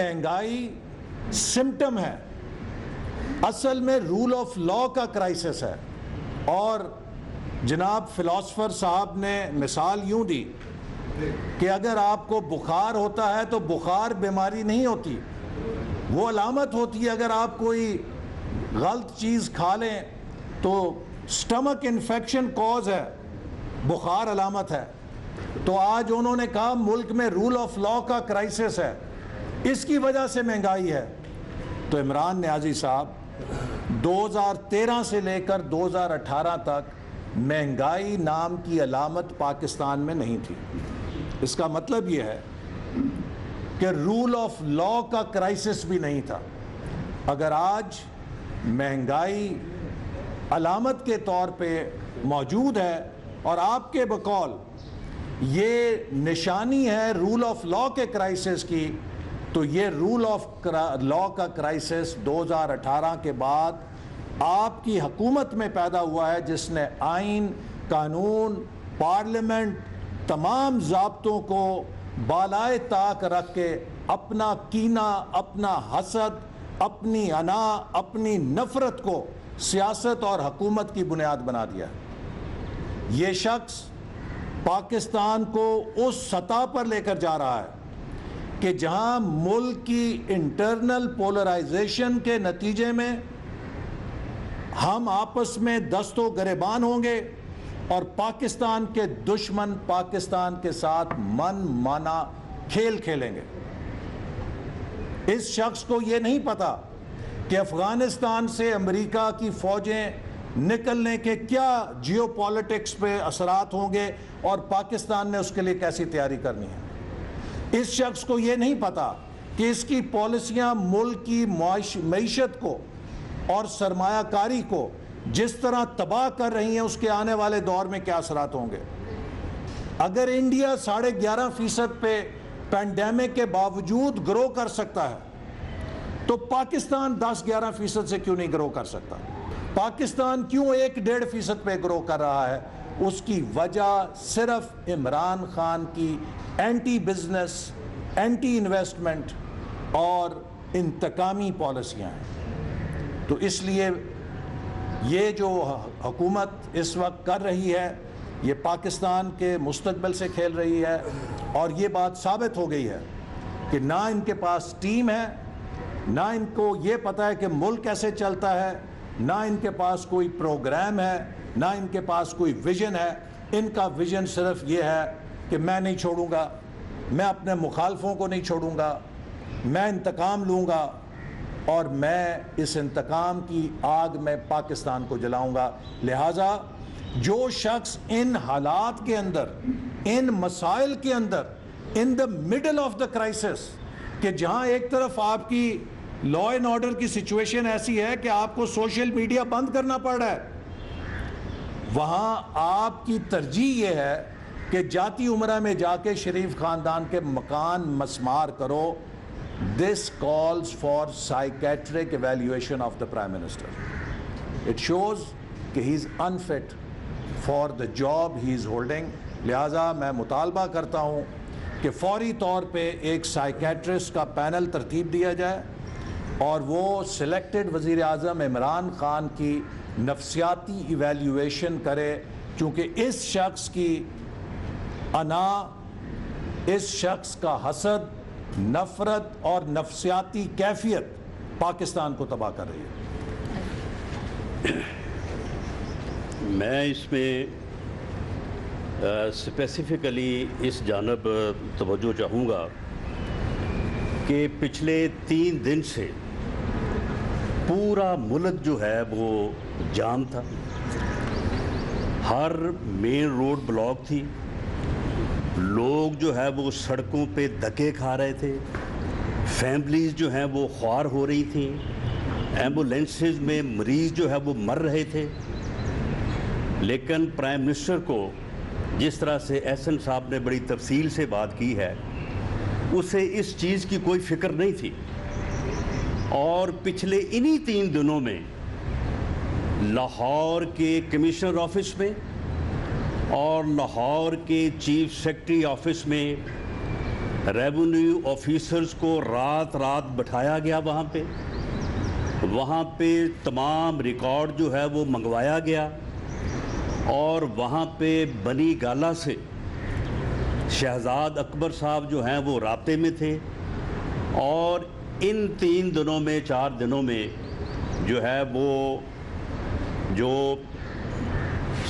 مہنگائی سمٹم ہے، اصل میں رول آف لا کا کرائسس ہے. اور جناب فلاسفر صاحب نے مثال یوں دی کہ اگر آپ کو بخار ہوتا ہے تو بخار بیماری نہیں ہوتی، وہ علامت ہوتی ہے. اگر آپ کوئی غلط چیز کھا لیں تو سٹمک انفیکشن کوز ہے، بخار علامت ہے. تو آج انہوں نے کہا ملک میں رول آف لا کا کرائسس ہے، اس کی وجہ سے مہنگائی ہے. تو عمران نیازی صاحب 2013 سے لے کر 2018 تک مہنگائی نام کی علامت پاکستان میں نہیں تھی. اس کا مطلب یہ ہے کہ رول آف لا کا کرائسس بھی نہیں تھا. اگر آج مہنگائی علامت کے طور پہ موجود ہے اور آپ کے بقول یہ نشانی ہے رول آف لا کے کرائسس کی، تو یہ رول آف لا کا کرائسس 2018 کے بعد آپ کی حکومت میں پیدا ہوا ہے، جس نے آئین، قانون، پارلیمنٹ، تمام ضابطوں کو بالائے طاق رکھ کے اپنا کینہ، اپنا حسد، اپنی انا، اپنی نفرت کو سیاست اور حکومت کی بنیاد بنا دیا. یہ شخص پاکستان کو اس سطح پر لے کر جا رہا ہے کہ جہاں ملک کی انٹرنل پولرائزیشن کے نتیجے میں ہم آپس میں دست و گریبان ہوں گے اور پاکستان کے دشمن پاکستان کے ساتھ من مانا کھیل کھیلیں گے. اس شخص کو یہ نہیں پتا کہ افغانستان سے امریکہ کی فوجیں نکلنے کے کیا جیو پالیٹکس پہ اثرات ہوں گے اور پاکستان نے اس کے لیے کیسی تیاری کرنی ہے. اس شخص کو یہ نہیں پتا کہ اس کی پالیسیاں ملک کی معیشت کو اور سرمایہ کاری کو جس طرح تباہ کر رہی ہیں، اس کے آنے والے دور میں کیا اثرات ہوں گے. اگر انڈیا 11.5% پہ پینڈیمک کے باوجود گرو کر سکتا ہے تو پاکستان 10-11% سے کیوں نہیں گرو کر سکتا؟ پاکستان کیوں 1-1.5% پہ گرو کر رہا ہے؟ اس کی وجہ صرف عمران خان کی اینٹی بزنس، اینٹی انویسٹمنٹ اور انتقامی پالیسیاں ہیں. تو اس لیے یہ جو حکومت اس وقت کر رہی ہے یہ پاکستان کے مستقبل سے کھیل رہی ہے. اور یہ بات ثابت ہو گئی ہے کہ نہ ان کے پاس ٹیم ہے، نہ ان کو یہ پتہ ہے کہ ملک کیسے چلتا ہے، نہ ان کے پاس کوئی پروگرام ہے، نہ ان کے پاس کوئی ویژن ہے. ان کا ویژن صرف یہ ہے کہ میں نہیں چھوڑوں گا، میں اپنے مخالفوں کو نہیں چھوڑوں گا، میں انتقام لوں گا اور میں اس انتقام کی آگ میں پاکستان کو جلاؤں گا. لہٰذا جو شخص ان حالات کے اندر، ان مسائل کے اندر، in the middle of the crisis, کہ جہاں ایک طرف آپ کی لا اینڈ آرڈر کی سچویشن ایسی ہے کہ آپ کو سوشل میڈیا بند کرنا پڑ رہا ہے، وہاں آپ کی ترجیح یہ ہے کہ جاتی عمرہ میں جا کے شریف خاندان کے مکان مسمار کرو. This calls for psychiatric evaluation of the Prime Minister. It shows کہ he is unfit for the job he is holding. لہٰذا میں مطالبہ کرتا ہوں کہ فوری طور پہ ایک سائیکیٹرسٹ کا پینل ترتیب دیا جائے اور وہ سلیکٹڈ وزیر اعظم عمران خان کی نفسیاتی ایویلیویشن کرے، چونکہ اس شخص کی انا، اس شخص کا حسد، نفرت اور نفسیاتی کیفیت پاکستان کو تباہ کر رہی ہے. میں اس میں اسپیسیفکلی اس جانب توجہ چاہوں گا کہ پچھلے 3 دن سے پورا ملک جو ہے وہ جام تھا. ہر مین روڈ بلاک تھی، لوگ جو ہے وہ سڑکوں پہ دھکے کھا رہے تھے، فیملیز جو ہیں وہ خوار ہو رہی تھیں، ایمبولینسز میں مریض جو ہے وہ مر رہے تھے. لیکن پرائم منسٹر کو جس طرح سے احسن صاحب نے بڑی تفصیل سے بات کی ہے، اسے اس چیز کی کوئی فکر نہیں تھی. اور پچھلے انہی 3 دنوں میں لاہور کے کمشنر آفس میں اور لاہور کے چیف سیکرٹری آفس میں ریونیو آفیسرز کو رات رات بٹھایا گیا وہاں پہ تمام ریکارڈ جو ہے وہ منگوایا گیا، اور وہاں پہ بنی گالا سے شہزاد اکبر صاحب جو ہیں وہ رابطے میں تھے، اور ان 3 دنوں میں 4 دنوں میں جو ہے وہ جو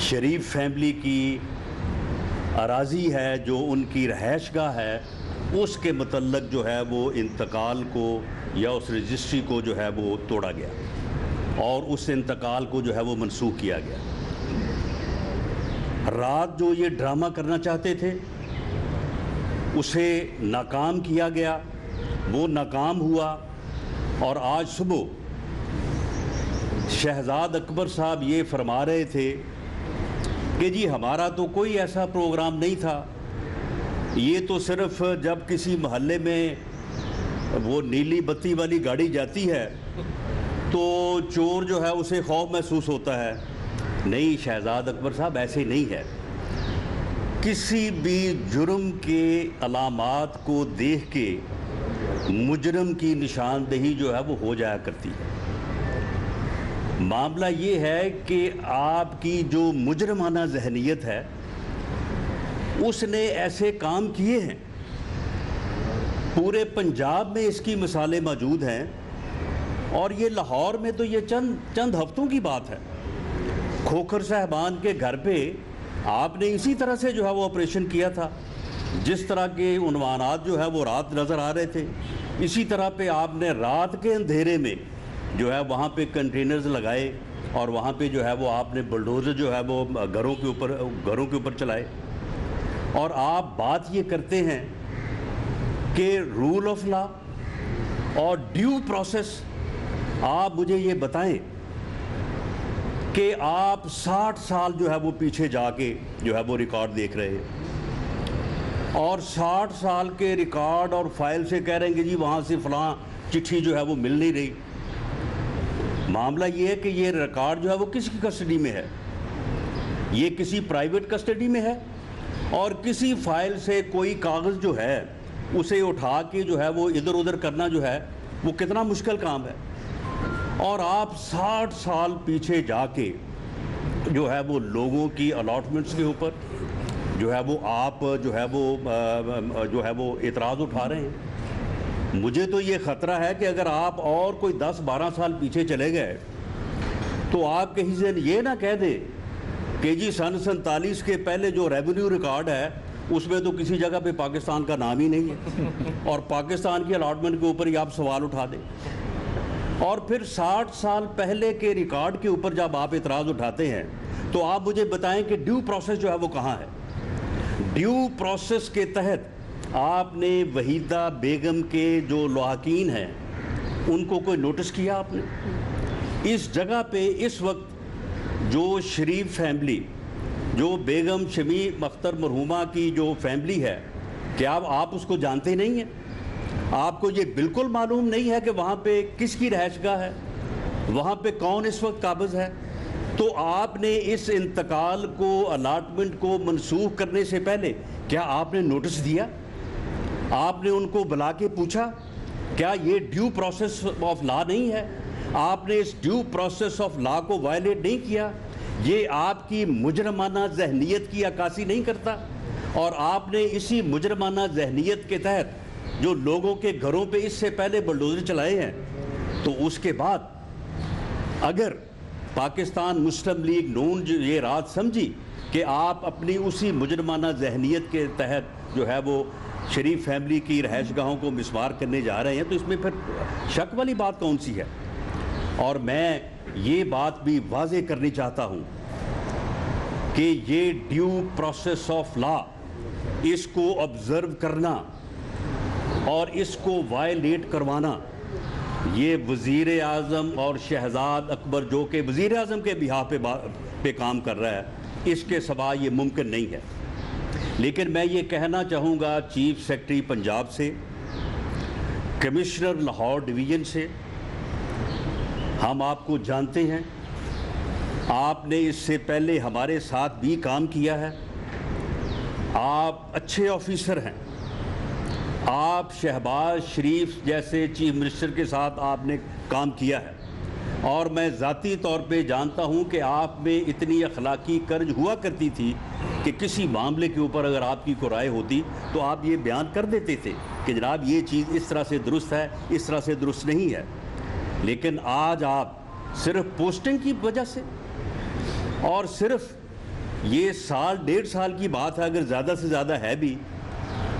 شریف فیملی کی اراضی ہے، جو ان کی رہائش گاہ ہے، اس کے متعلق جو ہے وہ انتقال کو یا اس رجسٹری کو جو ہے وہ توڑا گیا اور اس انتقال کو جو ہے وہ منسوخ کیا گیا۔ رات جو یہ ڈرامہ کرنا چاہتے تھے اسے ناکام کیا گیا، وہ ناکام ہوا، اور آج صبح شہزاد اکبر صاحب یہ فرما رہے تھے کہ جی ہمارا تو کوئی ایسا پروگرام نہیں تھا، یہ تو صرف جب کسی محلے میں وہ نیلی بتی والی گاڑی جاتی ہے تو چور جو ہے اسے خوف محسوس ہوتا ہے۔ نہیں شہزاد اکبر صاحب، ایسے نہیں ہے۔ کسی بھی جرم کے علامات کو دیکھ کے مجرم کی نشاندہی جو ہے وہ ہو جایا کرتی ہے۔ معاملہ یہ ہے کہ آپ کی جو مجرمانہ ذہنیت ہے اس نے ایسے کام کیے ہیں، پورے پنجاب میں اس کی مثالیں موجود ہیں، اور یہ لاہور میں تو یہ چند ہفتوں کی بات ہے۔ کھوکھر صاحبان کے گھر پہ آپ نے اسی طرح سے جو ہے وہ آپریشن کیا تھا، جس طرح کے عنوانات جو ہے وہ رات نظر آ رہے تھے، اسی طرح پہ آپ نے رات کے اندھیرے میں جو ہے وہاں پہ کنٹینرز لگائے، اور وہاں پہ جو ہے وہ آپ نے بلڈوزر جو ہے وہ گھروں کے اوپر چلائے۔ اور آپ بات یہ کرتے ہیں کہ رول آف لا اور ڈیو پروسیس، آپ مجھے یہ بتائیں کہ آپ 60 سال جو ہے وہ پیچھے جا کے جو ہے وہ ریکارڈ دیکھ رہے ہیں، اور 60 سال کے ریکارڈ اور فائل سے کہہ رہے ہیں کہ جی وہاں سے فلاں چٹھی جو ہے وہ مل نہیں رہی۔ معاملہ یہ ہے کہ یہ ریکارڈ جو ہے وہ کس کی کسٹڈی میں ہے؟ یہ کسی پرائیویٹ کسٹڈی میں ہے، اور کسی فائل سے کوئی کاغذ جو ہے اسے اٹھا کے جو ہے وہ ادھر ادھر کرنا جو ہے وہ کتنا مشکل کام ہے۔ اور آپ 60 سال پیچھے جا کے جو ہے وہ لوگوں کی الاٹمنٹس کے اوپر جو ہے وہ آپ جو ہے وہ اعتراض اٹھا رہے ہیں۔ مجھے تو یہ خطرہ ہے کہ اگر آپ اور کوئی 10-12 سال پیچھے چلے گئے تو آپ کہیں سے یہ نہ کہہ دیں کہ جی سن 47 کے پہلے جو ریونیو ریکارڈ ہے اس میں تو کسی جگہ پہ پاکستان کا نام ہی نہیں ہے، اور پاکستان کی الاٹمنٹ کے اوپر ہی آپ سوال اٹھا دیں۔ اور پھر 60 سال پہلے کے ریکارڈ کے اوپر جب آپ اعتراض اٹھاتے ہیں تو آپ مجھے بتائیں کہ ڈیو پروسیس جو ہے وہ کہاں ہے؟ ڈیو پروسیس کے تحت آپ نے وحیدہ بیگم کے جو لاحقین ہیں ان کو کوئی نوٹس کیا آپ نے؟ اس جگہ پہ اس وقت جو شریف فیملی، جو بیگم شمیم اختر مرحومہ کی جو فیملی ہے، کیا آپ اس کو جانتے نہیں ہیں؟ آپ کو یہ بالکل معلوم نہیں ہے کہ وہاں پہ کس کی رہائش گاہ ہے، وہاں پہ کون اس وقت قابض ہے؟ تو آپ نے اس انتقال کو، الاٹمنٹ کو منسوخ کرنے سے پہلے کیا آپ نے نوٹس دیا؟ آپ نے ان کو بلا کے پوچھا کیا یہ ڈیو پروسیس آف لا نہیں ہے؟ آپ نے اس ڈیو پروسیس آف لا کو وائلیٹ نہیں کیا؟ یہ آپ کی مجرمانہ ذہنیت کی عکاسی نہیں کرتا؟ اور آپ نے اسی مجرمانہ ذہنیت کے تحت جو لوگوں کے گھروں پہ اس سے پہلے بلڈوزر چلائے ہیں، تو اس کے بعد اگر پاکستان مسلم لیگ نون جو یہ رات سمجھی کہ آپ اپنی اسی مجرمانہ ذہنیت کے تحت جو ہے وہ شریف فیملی کی رہائش گاہوں کو مسمار کرنے جا رہے ہیں، تو اس میں پھر شک والی بات کون سی ہے؟ اور میں یہ بات بھی واضح کرنی چاہتا ہوں کہ یہ ڈیو پروسیس آف لا، اس کو آبزرو کرنا اور اس کو وائلیٹ کروانا، یہ وزیر اعظم اور شہزاد اکبر جو کہ وزیر اعظم کے بہاف پہ کام کر رہا ہے، اس کے سوا یہ ممکن نہیں ہے۔ لیکن میں یہ کہنا چاہوں گا چیف سیکرٹری پنجاب سے، کمشنر لاہور ڈویژن سے، ہم آپ کو جانتے ہیں، آپ نے اس سے پہلے ہمارے ساتھ بھی کام کیا ہے، آپ اچھے آفیسر ہیں، آپ شہباز شریف جیسے چیف منسٹر کے ساتھ آپ نے کام کیا ہے، اور میں ذاتی طور پہ جانتا ہوں کہ آپ میں اتنی اخلاقی کرج ہوا کرتی تھی کہ کسی معاملے کے اوپر اگر آپ کی کوئی رائے ہوتی تو آپ یہ بیان کر دیتے تھے کہ جناب یہ چیز اس طرح سے درست ہے، اس طرح سے درست نہیں ہے. لیکن آج آپ صرف پوسٹنگ کی وجہ سے، اور صرف یہ سال ڈیڑھ سال کی بات ہے، اگر زیادہ سے زیادہ ہے بھی،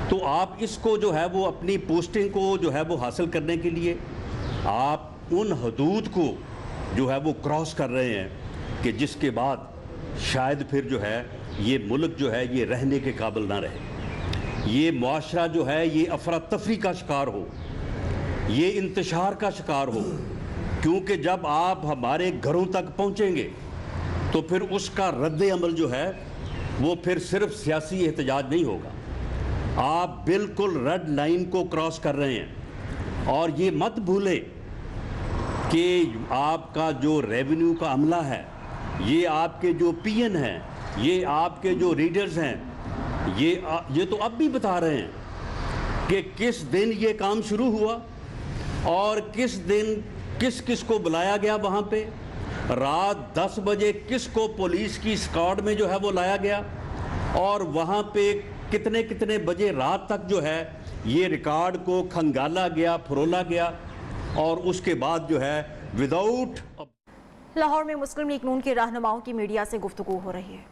تو آپ اس کو جو ہے وہ اپنی پوسٹنگ کو جو ہے وہ حاصل کرنے کے لیے آپ ان حدود کو جو ہے وہ کراس کر رہے ہیں کہ جس کے بعد شاید پھر جو ہے یہ ملک جو ہے یہ رہنے کے قابل نہ رہے، یہ معاشرہ جو ہے یہ افراتفری کا شکار ہو، یہ انتشار کا شکار ہو. کیونکہ جب آپ ہمارے گھروں تک پہنچیں گے تو پھر اس کا رد عمل جو ہے وہ پھر صرف سیاسی احتجاج نہیں ہوگا. آپ بالکل ریڈ لائن کو کراس کر رہے ہیں، اور یہ مت بھولیں کہ آپ کا جو ریونیو کا عملہ ہے، یہ آپ کے جو پی این ہیں، یہ آپ کے جو ریڈرز ہیں، یہ تو اب بھی بتا رہے ہیں کہ کس دن یہ کام شروع ہوا اور کس دن کس کس کو بلایا گیا وہاں پہ، رات 10 بجے کس کو پولیس کی اسکواڈ میں جو ہے وہ لایا گیا، اور وہاں پہ کتنے کتنے بجے رات تک جو ہے یہ ریکارڈ کو کھنگالا گیا، پھرولا گیا، اور اس کے بعد جو ہے وداؤٹ. لاہور میں مسلم لیگ نون کے رہنماؤں کی میڈیا سے گفتگو ہو رہی ہے.